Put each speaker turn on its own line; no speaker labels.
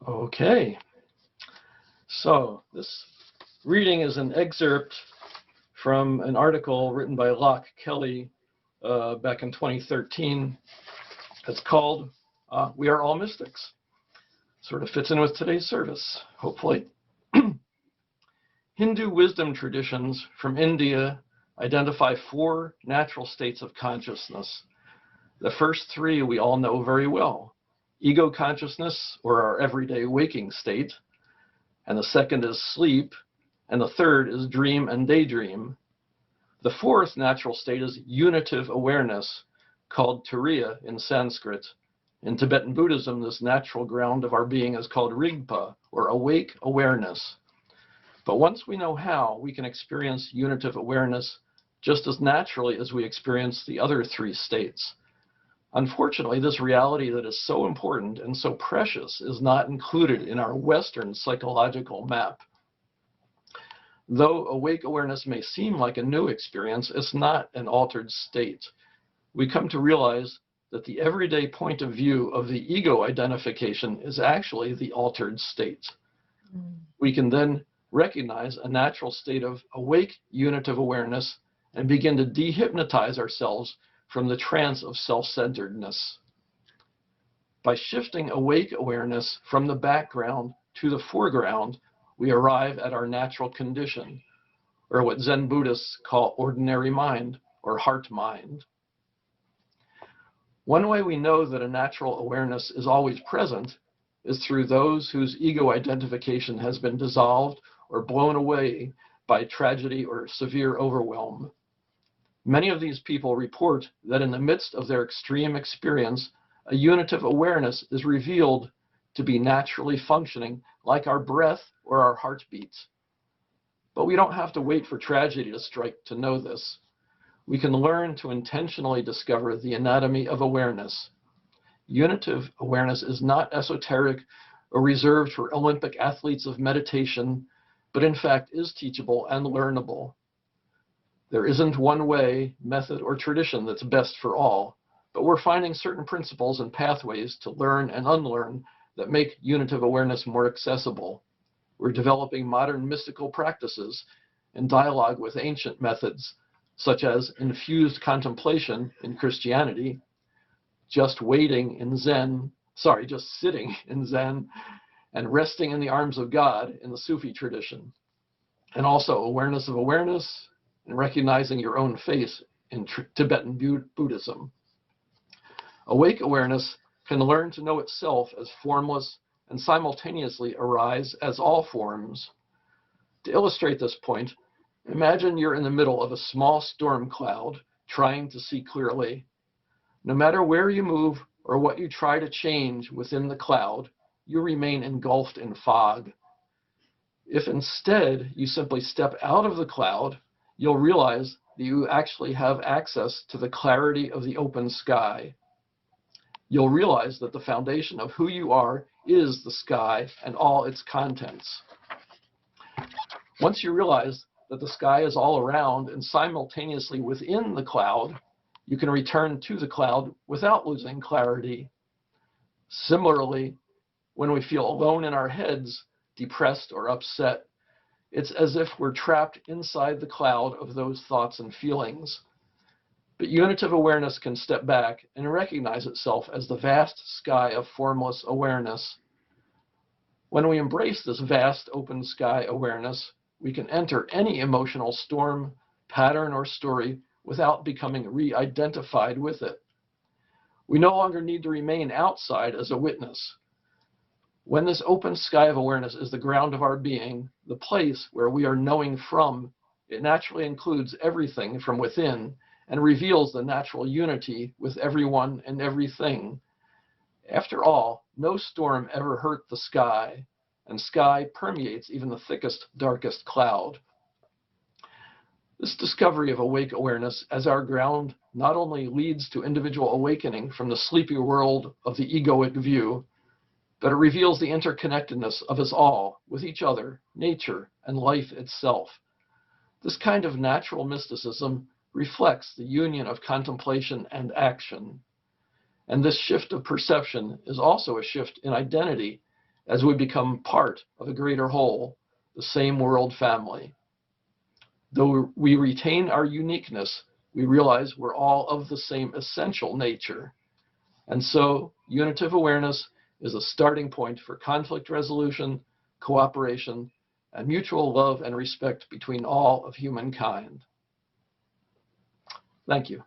Okay, so this reading is an excerpt from an article written by Loch Kelly back in 2013. It's called We Are All Mystics. Sort of fits in with today's service, hopefully. Hindu wisdom traditions from India identify 4 natural states of consciousness. The first 3 we all know very well. Ego consciousness, or our everyday waking state, and the second is sleep, and the third is dream and daydream. The 4th natural state is unitive awareness, called turiya in Sanskrit. In Tibetan Buddhism, this natural ground of our being is called rigpa, or awake awareness. But once we know how, we can experience unitive awareness just as naturally as we experience the other 3 states. Unfortunately, this reality that is so important and so precious is not included in our Western psychological map. Though awake awareness may seem like a new experience, it's not an altered state. We come to realize that the everyday point of view of the ego identification is actually the altered state. We can then recognize a natural state of awake unitive awareness and begin to dehypnotize ourselves from the trance of self-centeredness. By shifting awake awareness from the background to the foreground, we arrive at our natural condition, or what Zen Buddhists call ordinary mind, or heart mind. One way we know that a natural awareness is always present is through those whose ego identification has been dissolved or blown away by tragedy or severe overwhelm. Many of these people report that in the midst of their extreme experience, a unitive awareness is revealed to be naturally functioning like our breath or our heartbeats. But we don't have to wait for tragedy to strike to know this. We can learn to intentionally discover the anatomy of awareness. Unitive awareness is not esoteric or reserved for Olympic athletes of meditation, but in fact is teachable and learnable. There isn't one way, method, or tradition that's best for all, but we're finding certain principles and pathways to learn and unlearn that make unitive awareness more accessible. We're developing modern mystical practices in dialogue with ancient methods, such as infused contemplation in Christianity, just sitting in Zen, and resting in the arms of God in the Sufi tradition, and also awareness of awareness, and recognizing your own face in Tibetan Buddhism. Awake awareness can learn to know itself as formless and simultaneously arise as all forms. To illustrate this point, imagine you're in the middle of a small storm cloud trying to see clearly. No matter where you move or what you try to change within the cloud, you remain engulfed in fog. If instead you simply step out of the cloud, you'll realize that you actually have access to the clarity of the open sky. You'll realize that the foundation of who you are is the sky and all its contents. Once you realize that the sky is all around and simultaneously within the cloud, you can return to the cloud without losing clarity. Similarly, when we feel alone in our heads, depressed or upset, it's as if we're trapped inside the cloud of those thoughts and feelings. But unitive awareness can step back and recognize itself as the vast sky of formless awareness. When we embrace this vast open sky awareness, we can enter any emotional storm, pattern, or story without becoming re-identified with it. We no longer need to remain outside as a witness. When this open sky of awareness is the ground of our being, the place where we are knowing from, it naturally includes everything from within and reveals the natural unity with everyone and everything. After all, no storm ever hurt the sky, and sky permeates even the thickest, darkest cloud. This discovery of awake awareness as our ground not only leads to individual awakening from the sleepy world of the egoic view, but it reveals the interconnectedness of us all with each other, nature, and life itself. This kind of natural mysticism reflects the union of contemplation and action. And this shift of perception is also a shift in identity, as we become part of a greater whole, the same world family. Though we retain our uniqueness, we realize we're all of the same essential nature. And so, unitive awareness is a starting point for conflict resolution, cooperation, and mutual love and respect between all of humankind. Thank you.